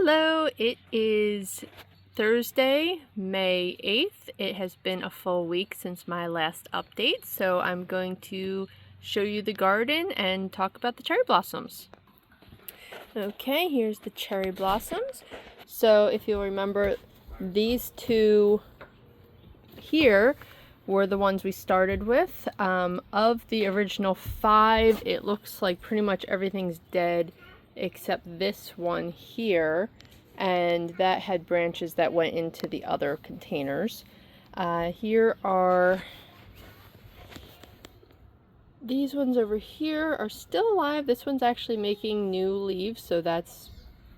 Hello, it is Thursday, May 8th. It has been a full week since my last update, so I'm going to show you the garden and talk about the cherry blossoms. Okay, here's the cherry blossoms. So if you'll remember, these two here were the ones we started with. Of the original 5, it looks like pretty much everything's dead except this one here, and that had branches that went into the other containers. Here are these ones over here are still alive. This one's actually making new leaves, so that's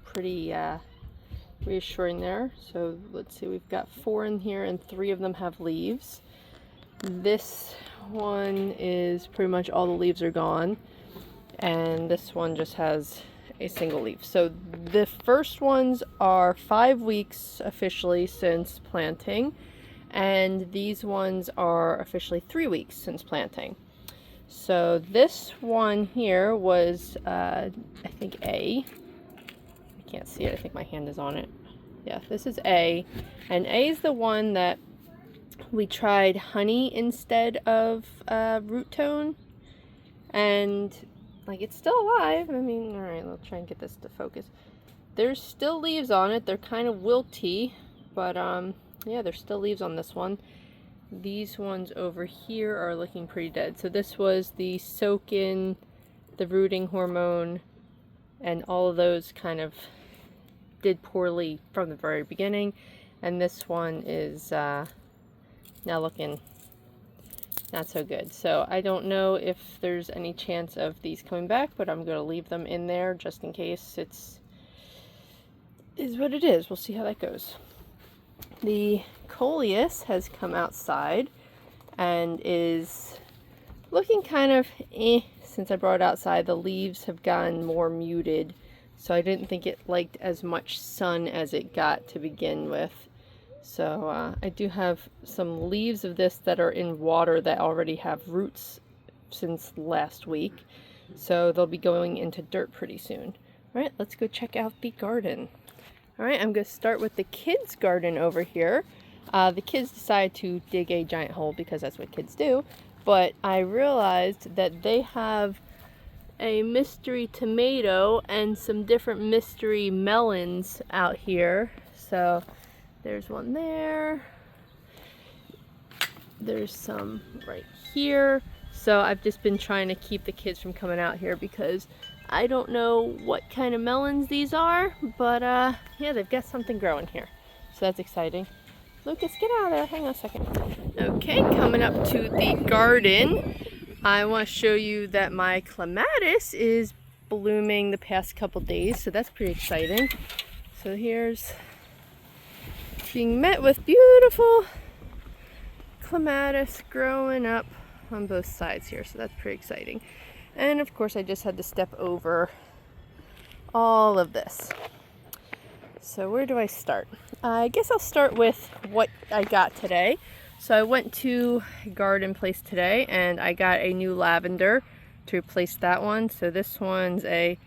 pretty reassuring there. So let's see, we've got 4 in here and 3 of them have leaves. This one is pretty much all the leaves are gone, and this one just has a single leaf. So the first ones are 5 weeks officially since planting, and these ones are officially 3 weeks since planting. So this one here was I think A. I can't see it, I think my hand is on it. Yeah, this is A, and A is the one that we tried honey instead of root tone, and like, it's still alive. I mean, all right, I'll try and get this to focus. There's still leaves on it. They're kind of wilty, but yeah, there's still leaves on this one. These ones over here are looking pretty dead. So this was the soak in, the rooting hormone, and all of those kind of did poorly from the very beginning. And this one is now looking not so good. So I don't know if there's any chance of these coming back, but I'm going to leave them in there just in case. Is what it is. We'll see how that goes. The coleus has come outside and is looking kind of since I brought it outside. The leaves have gotten more muted, so I didn't think it liked as much sun as it got to begin with. So I do have some leaves of this that are in water that already have roots since last week. So they'll be going into dirt pretty soon. All right, let's go check out the garden. All right, I'm going to start with the kids' garden over here. The kids decided to dig a giant hole because that's what kids do. But I realized that they have a mystery tomato and some different mystery melons out here. So there's one there. There's some right here. So I've just been trying to keep the kids from coming out here because I don't know what kind of melons these are, but yeah, they've got something growing here. So that's exciting. Lucas, get out of there. Hang on a second. Okay, coming up to the garden. I want to show you that my clematis is blooming the past couple days, so that's pretty exciting. So here's being met with beautiful clematis growing up on both sides here, so that's pretty exciting. And of course I just had to step over all of this. So where do I start? I guess I'll start with what I got today. So I went to Garden Place today and I got a new lavender to replace that one. So this one's a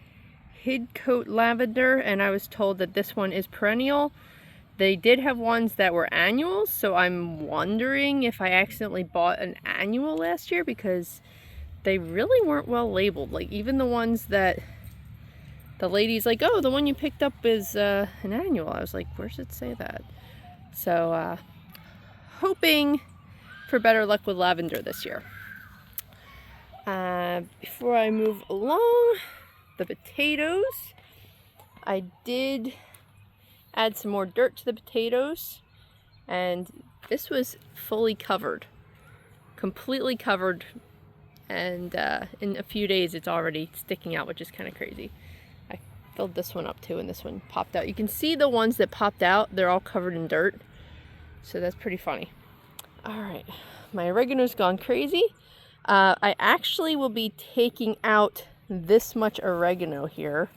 Hidcote lavender, and I was told that this one is perennial. They did have ones that were annuals, so I'm wondering if I accidentally bought an annual last year because they really weren't well labeled. Like, even the ones that the lady's like, oh, the one you picked up is an annual. I was like, where does it say that? So hoping for better luck with lavender this year. Before I move along, the potatoes. I did add some more dirt to the potatoes, and this was fully covered, completely covered, and in a few days it's already sticking out, which is kind of crazy. I filled this one up too, and this one popped out. You can see the ones that popped out, they're all covered in dirt, so that's pretty funny. All right, my oregano's gone crazy. I actually will be taking out this much oregano here,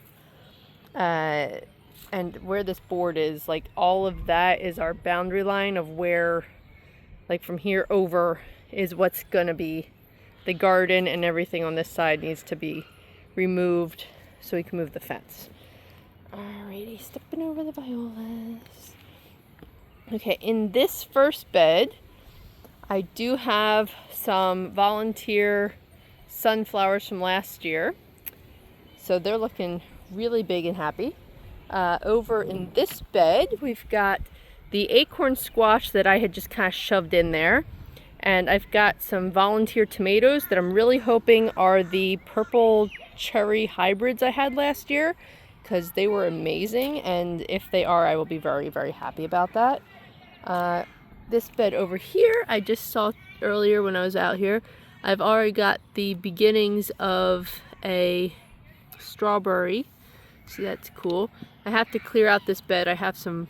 and where this board is, like, all of that is our boundary line of where, like, from here over is what's gonna be the garden, and everything on this side needs to be removed so we can move the fence. Alrighty, stepping over the violas. Okay, in this first bed, I do have some volunteer sunflowers from last year. So they're looking really big and happy. Over in this bed, we've got the acorn squash that I had just kind of shoved in there. And I've got some volunteer tomatoes that I'm really hoping are the purple cherry hybrids I had last year, because they were amazing. And if they are, I will be very, very happy about that. This bed over here, I just saw earlier when I was out here, I've already got the beginnings of a strawberry. So that's cool. I have to clear out this bed. I have some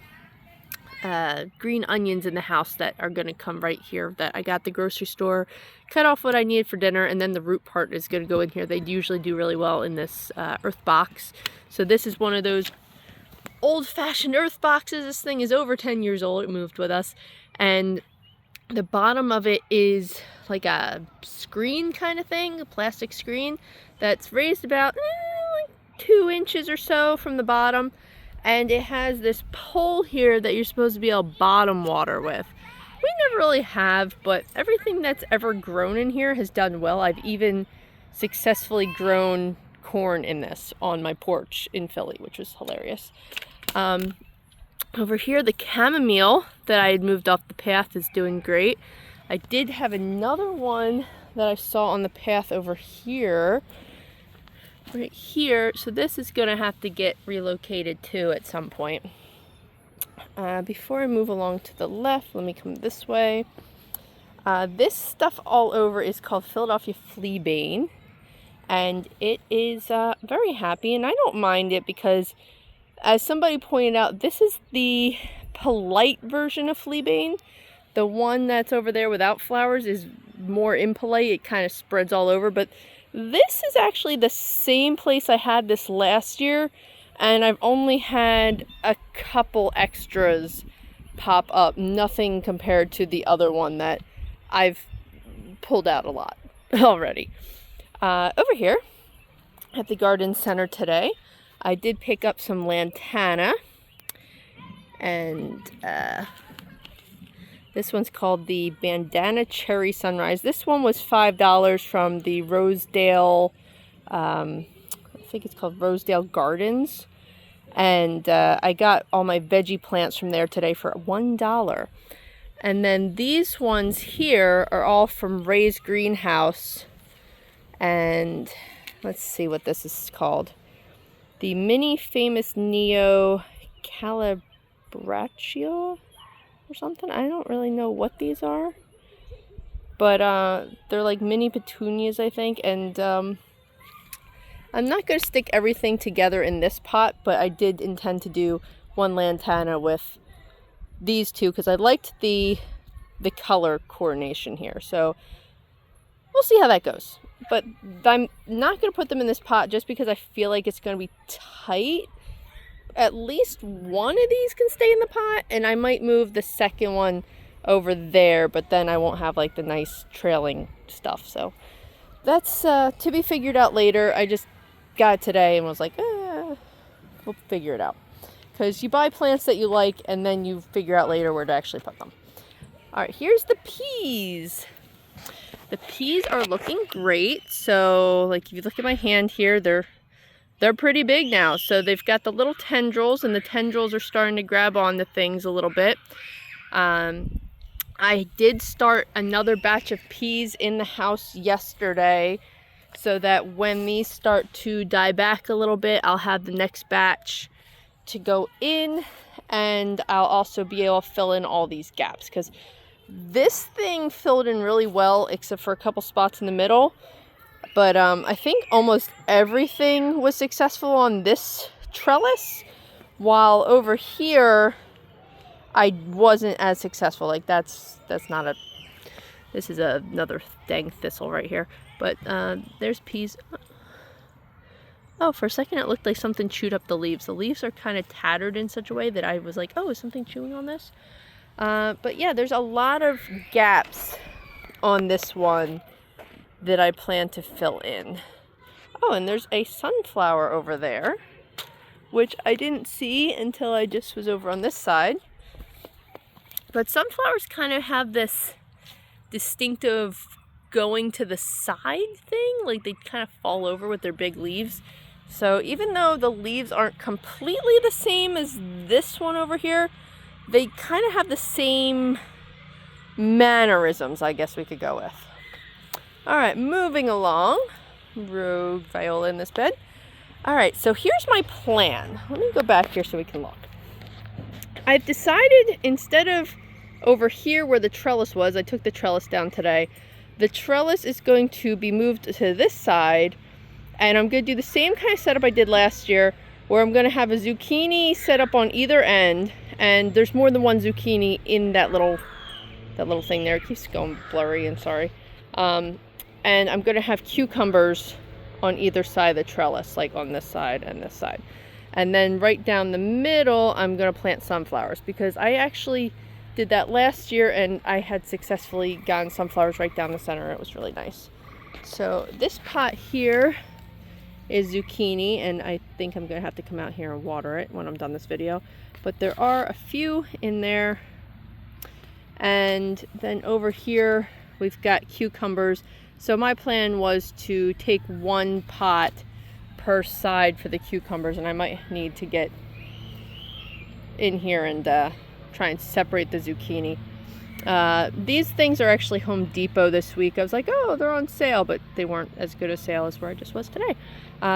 green onions in the house that are going to come right here that I got at the grocery store. Cut off what I needed for dinner, and then the root part is going to go in here. They usually do really well in this earth box. So this is one of those old-fashioned earth boxes. This thing is over 10 years old. It moved with us. And the bottom of it is like a screen kind of thing, a plastic screen that's raised about like 2 inches or so from the bottom. And it has this pole here that you're supposed to be able to bottom water with. We never really have, but everything that's ever grown in here has done well. I've even successfully grown corn in this on my porch in Philly, which was hilarious. Over here, the chamomile that I had moved off the path is doing great. I did have another one that I saw on the path over here. Right here, so this is gonna have to get relocated too at some point. Before I move along to the left, let me come this way. This stuff all over is called Philadelphia Fleabane, and it is very happy, and I don't mind it because, as somebody pointed out, this is the polite version of Fleabane. The one that's over there without flowers is more impolite. It kind of spreads all over, but this is actually the same place I had this last year, and I've only had a couple extras pop up. Nothing compared to the other one that I've pulled out a lot already. Over here at the garden center today, I did pick up some lantana, and this one's called the Bandana Cherry Sunrise. This one was $5 from the Rosedale, I think it's called Rosedale Gardens. And I got all my veggie plants from there today for $1. And then these ones here are all from Ray's Greenhouse. And let's see what this is called. The Mini Famous Neo Calabraccio or something. I don't really know what these are, but they're like mini petunias, I think. And I'm not going to stick everything together in this pot, but I did intend to do one lantana with these two because I liked the color coordination here. So we'll see how that goes. But I'm not going to put them in this pot just because I feel like it's going to be tight. At least one of these can stay in the pot, and I might move the second one over there, but then I won't have like the nice trailing stuff. So that's to be figured out later. I just got it today and was like, we'll figure it out. Because you buy plants that you like, and then you figure out later where to actually put them. All right, here's the peas. The peas are looking great. So like if you look at my hand here, they're pretty big now. So they've got the little tendrils, and the tendrils are starting to grab onto things a little bit. I did start another batch of peas in the house yesterday, so that when these start to die back a little bit, I'll have the next batch to go in, and I'll also be able to fill in all these gaps, because this thing filled in really well except for a couple spots in the middle. But I think almost everything was successful on this trellis, while over here I wasn't as successful. Like that's not a, this is another dang thistle right here. But there's peas. Oh, for a second it looked like something chewed up the leaves. The leaves are kind of tattered in such a way that I was like, oh, is something chewing on this? But yeah, there's a lot of gaps on this one that I plan to fill in. Oh, and there's a sunflower over there, which I didn't see until I just was over on this side. But sunflowers kind of have this distinctive going to the side thing, like they kind of fall over with their big leaves. So even though the leaves aren't completely the same as this one over here, they kind of have the same mannerisms, I guess we could go with. All right, moving along. Rogue viola in this bed. All right, so here's my plan. Let me go back here so we can look. I've decided, instead of over here where the trellis was, I took the trellis down today, the trellis is going to be moved to this side, and I'm going to do the same kind of setup I did last year, where I'm going to have a zucchini set up on either end, and there's more than one zucchini in that little thing there. It keeps going blurry, I'm sorry. And I'm going to have cucumbers on either side of the trellis, like on this side and this side. And then right down the middle, I'm going to plant sunflowers, because I actually did that last year and I had successfully gotten sunflowers right down the center. It was really nice. So this pot here is zucchini, and I think I'm going to have to come out here and water it when I'm done this video. But there are a few in there. And then over here, we've got cucumbers. So my plan was to take one pot per side for the cucumbers, and I might need to get in here and try and separate the zucchini. These things are actually Home Depot this week. I was like, oh, they're on sale, but they weren't as good a sale as where I just was today.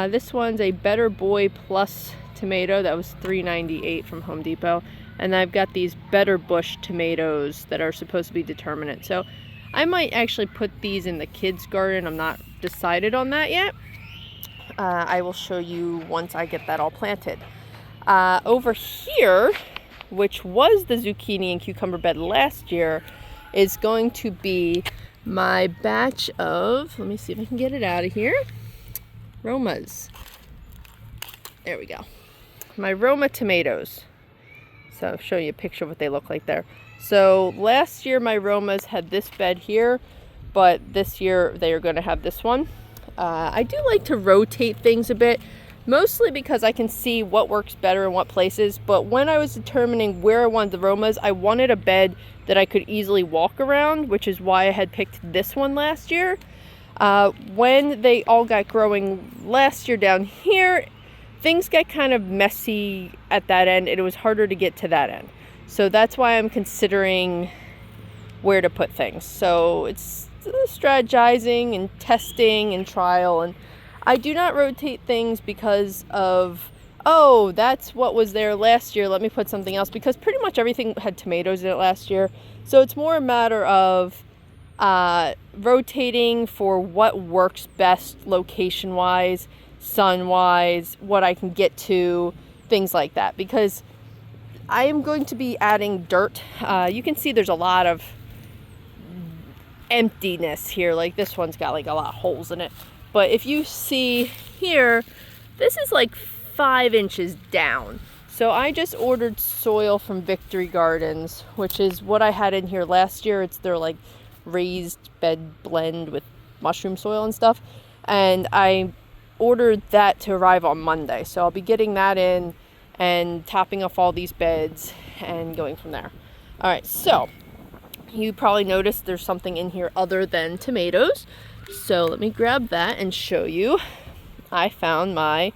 This one's a Better Boy Plus tomato. That was $3.98 from Home Depot. And I've got these Better Bush tomatoes that are supposed to be determinate. So I might actually put these in the kids' garden. I'm not decided on that yet. I will show you once I get that all planted. Over here, which was the zucchini and cucumber bed last year, is going to be my batch of, let me see if I can get it out of here, Romas. There we go. My Roma tomatoes. So I'll show you a picture of what they look like there. So last year my Romas had this bed here, but this year they are going to have this one. I do like to rotate things a bit, mostly because I can see what works better in what places. But when I was determining where I wanted the Romas, I wanted a bed that I could easily walk around, which is why I had picked this one last year. When they all got growing last year down here, things got kind of messy at that end, and it was harder to get to that end. So that's why I'm considering where to put things. So it's strategizing and testing and trial. And I do not rotate things because of, oh, that's what was there last year, let me put something else, because pretty much everything had tomatoes in it last year. So it's more a matter of rotating for what works best location-wise, sun-wise, what I can get to, things like that. Because I am going to be adding dirt. You can see there's a lot of emptiness here. Like this one's got like a lot of holes in it. But if you see here, this is like 5 inches down. So I just ordered soil from Victory Gardens, which is what I had in here last year. It's their like raised bed blend with mushroom soil and stuff. And I ordered that to arrive on Monday. So I'll be getting that in and topping off all these beds and going from there. All right, so you probably noticed there's something in here other than tomatoes. So let me grab that and show you. I found my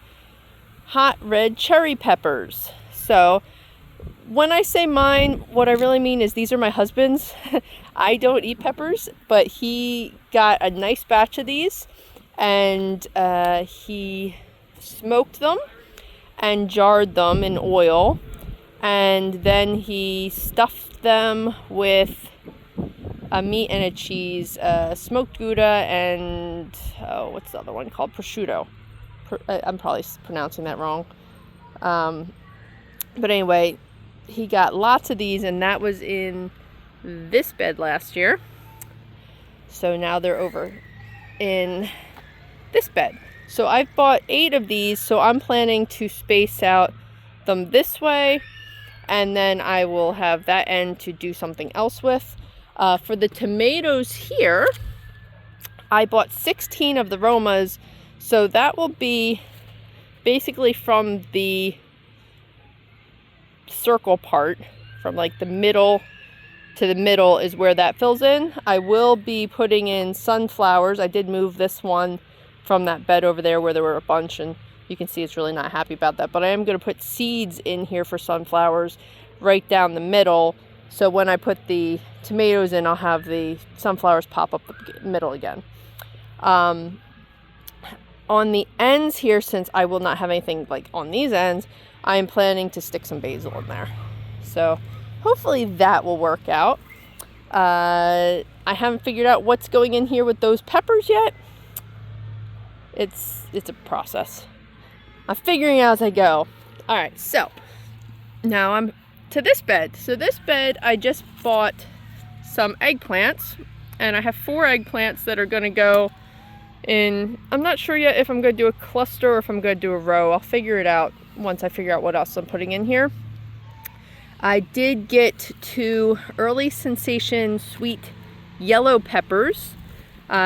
hot red cherry peppers. So when I say mine, what I really mean is these are my husband's. I don't eat peppers, but he got a nice batch of these, and he smoked them and jarred them in oil, and then he stuffed them with a meat and a cheese, smoked Gouda, and what's the other one called? Prosciutto. I'm probably pronouncing that wrong. But anyway, he got lots of these, and that was in this bed last year. So now they're over in this bed. So I've bought 8 of these, so I'm planning to space out them this way, and then I will have that end to do something else with. For the tomatoes here, I bought 16 of the Romas, so that will be basically from the circle part from like the middle to the middle is where that fills in. I will be putting in sunflowers. I did move this one from that bed over there where there were a bunch, and you can see it's really not happy about that. But I am going to put seeds in here for sunflowers right down the middle. So when I put the tomatoes in, I'll have the sunflowers pop up the middle again. On the ends here, since I will not have anything like on these ends, I am planning to stick some basil in there. So hopefully that will work out. I haven't figured out what's going in here with those peppers yet. It's a process. I'm figuring it out as I go. All right, so now I'm to this bed. So this bed, I just bought some eggplants, and I have 4 eggplants that are going to go in. I'm not sure yet if I'm going to do a cluster or if I'm going to do a row. I'll figure it out once I figure out what else I'm putting in here. I did get 2 Early Sensation sweet yellow peppers.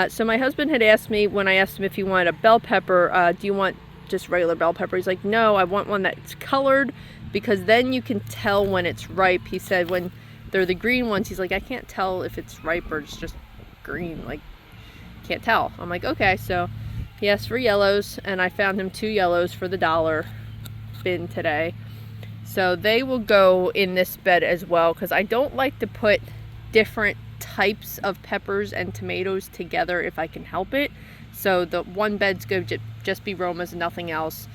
So my husband had asked me, when I asked him if he wanted a bell pepper, do you want just regular bell pepper? He's like, no, I want one that's colored, because then you can tell when it's ripe. He said when they're the green ones, he's like, I can't tell if it's ripe or it's just green. Like, can't tell. I'm like, okay. So he asked for yellows, and I found him 2 yellows for the $1 bin today. So they will go in this bed as well, because I don't like to put different types of peppers and tomatoes together if I can help it. So the one bed's going to just be Roma's and nothing else.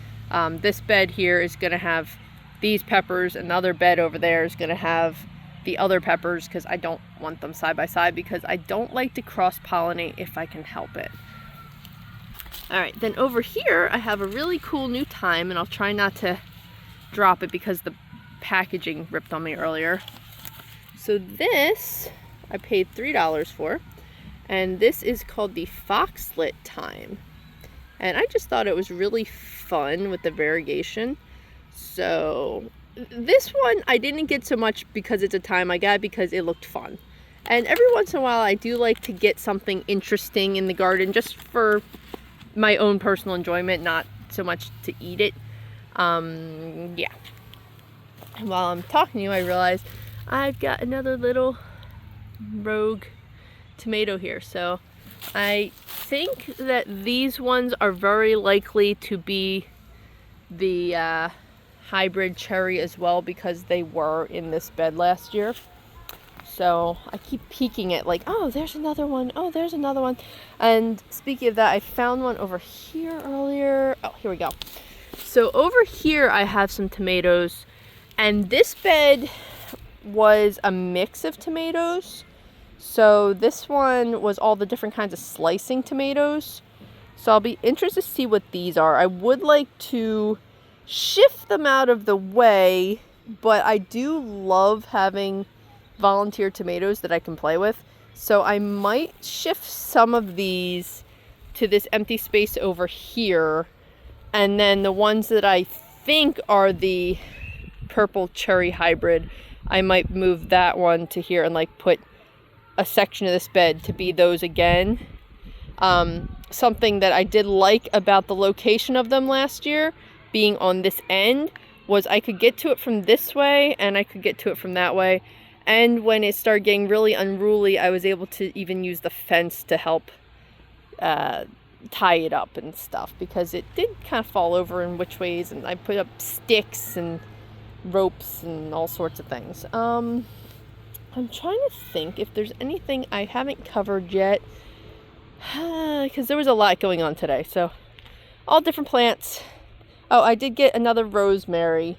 This bed here is going to have these peppers. Another bed over there is going to have the other peppers, because I don't want them side by side, because I don't like to cross-pollinate if I can help it. All right, then over here I have a really cool new thyme, and I'll try not to drop it because the packaging ripped on me earlier. So this I paid $3 for, and this is called the Foxlet thyme, and I just thought it was really fun with the variegation. So this one I didn't get so much because it's a thyme. I got it because it looked fun, and every once in a while I do like to get something interesting in the garden just for my own personal enjoyment, not so much to eat it. Yeah. And while I'm talking to you, I realize I've got another little rogue tomato here. So I think that these ones are very likely to be the hybrid cherry as well, because they were in this bed last year. So I keep peeking at like, oh, there's another one. Oh, there's another one. And speaking of that, I found one over here earlier. Oh, here we go. So over here I have some tomatoes, and this bed was a mix of tomatoes. So this one was all the different kinds of slicing tomatoes. So I'll be interested to see what these are. I would like to shift them out of the way, but I do love having volunteer tomatoes that I can play with. So I might shift some of these to this empty space over here, and then the ones that I think are the purple cherry hybrid, I might move that one to here and like put a section of this bed to be those again. Something that I did like about the location of them last year being on this end was I could get to it from this way and I could get to it from that way. And when it started getting really unruly, I was able to even use the fence to help tie it up and stuff, because it did kind of fall over in which ways, and I put up sticks and ropes and all sorts of things. I'm trying to think if there's anything I haven't covered yet, because there was a lot going on today. So all different plants. Oh, I did get another rosemary.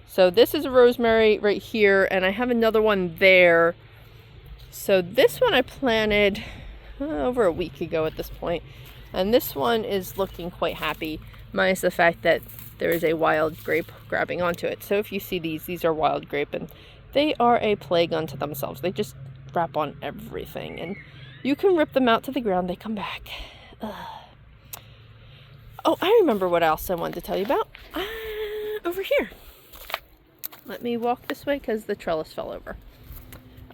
So this is a rosemary right here, and I have another one there. So this one I planted over a week ago at this point, and this one is looking quite happy, minus the fact that there is a wild grape grabbing onto it. So if you see these are wild grape, and they are a plague unto themselves. They just wrap on everything, and you can rip them out to the ground, they come back. Ugh. Oh, I remember what else I wanted to tell you about. Over here. Let me walk this way because the trellis fell over.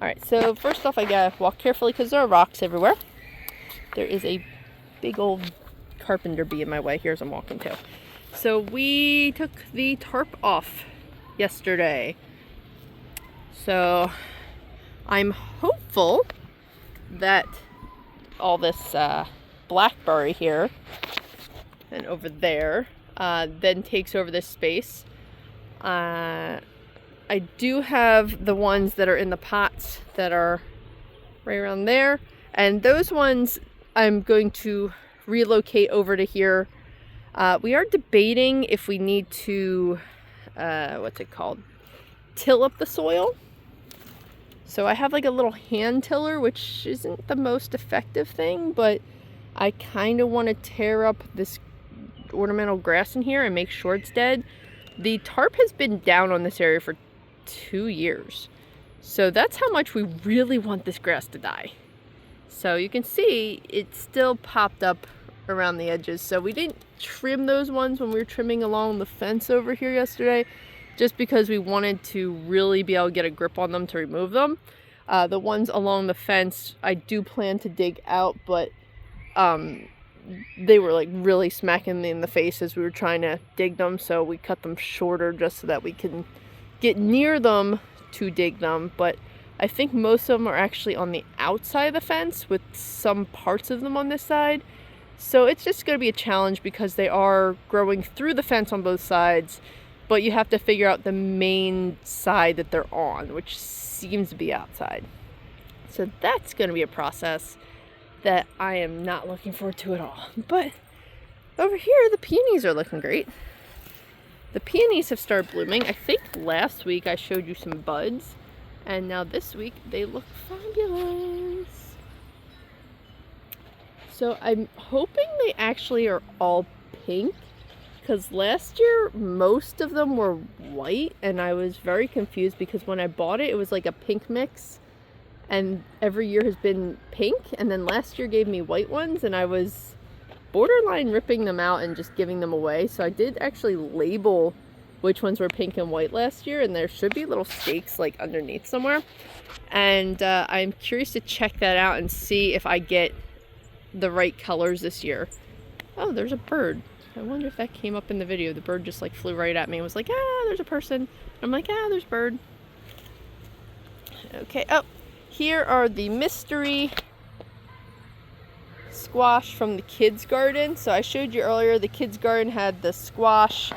Alright, so first off I gotta walk carefully because there are rocks everywhere. There is a big old carpenter bee in my way here as I'm walking too. So we took the tarp off yesterday. So I'm hopeful that all this blackberry here and over there then takes over this space. I do have the ones that are in the pots that are right around there, and those ones I'm going to relocate over to here. We are debating if we need to till up the soil. So I have like a little hand tiller, which isn't the most effective thing, but I kind of want to tear up this ornamental grass in here and make sure it's dead. The tarp has been down on this area for 2 years. So that's how much we really want this grass to die. So you can see it still popped up around the edges. So we didn't trim those ones when we were trimming along the fence over here yesterday, just because we wanted to really be able to get a grip on them to remove them. The ones along the fence, I do plan to dig out, but they were like really smacking me in the face as we were trying to dig them. So we cut them shorter just so that we can get near them to dig them. But I think most of them are actually on the outside of the fence with some parts of them on this side. So it's just going to be a challenge because they are growing through the fence on both sides, but you have to figure out the main side that they're on, which seems to be outside. So that's going to be a process that I am not looking forward to at all. But over here, the peonies are looking great. The peonies have started blooming. I think last week I showed you some buds, and now this week they look fabulous. So I'm hoping they actually are all pink, because last year most of them were white, and I was very confused because when I bought it, it was like a pink mix, and every year has been pink, and then last year gave me white ones, and I was borderline ripping them out and just giving them away. So I did actually label which ones were pink and white last year, and there should be little stakes like underneath somewhere, and I'm curious to check that out and see if I get the right colors this year. Oh, there's a bird. I wonder if that came up in the video. The bird just like flew right at me and was like, ah, there's a person. I'm like, ah, there's a bird. Okay, oh, here are the mystery squash from the kids garden. So I showed you earlier the kids garden had the squash.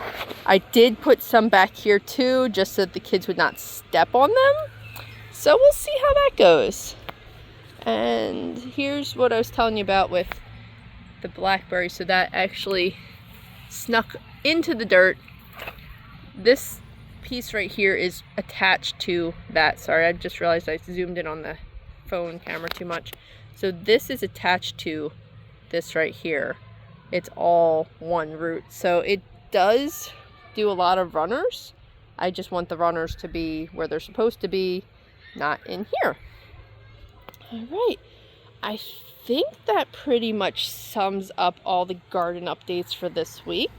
I did put some back here too, just so that the kids would not step on them. So we'll see how that goes. And here's what I was telling you about with the blackberry. So that actually snuck into the dirt. This piece right here is attached to that. Sorry, I just realized I zoomed in on the phone camera too much. So this is attached to this right here. It's all one root. So it does do a lot of runners. I just want the runners to be where they're supposed to be, not in here. All right, I think that pretty much sums up all the garden updates for this week.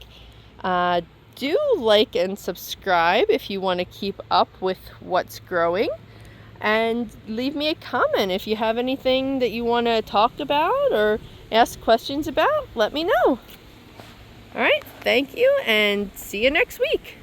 Do like and subscribe if you want to keep up with what's growing, and leave me a comment if you have anything that you want to talk about or ask questions about. Let me know. All right, thank you, and see you next week.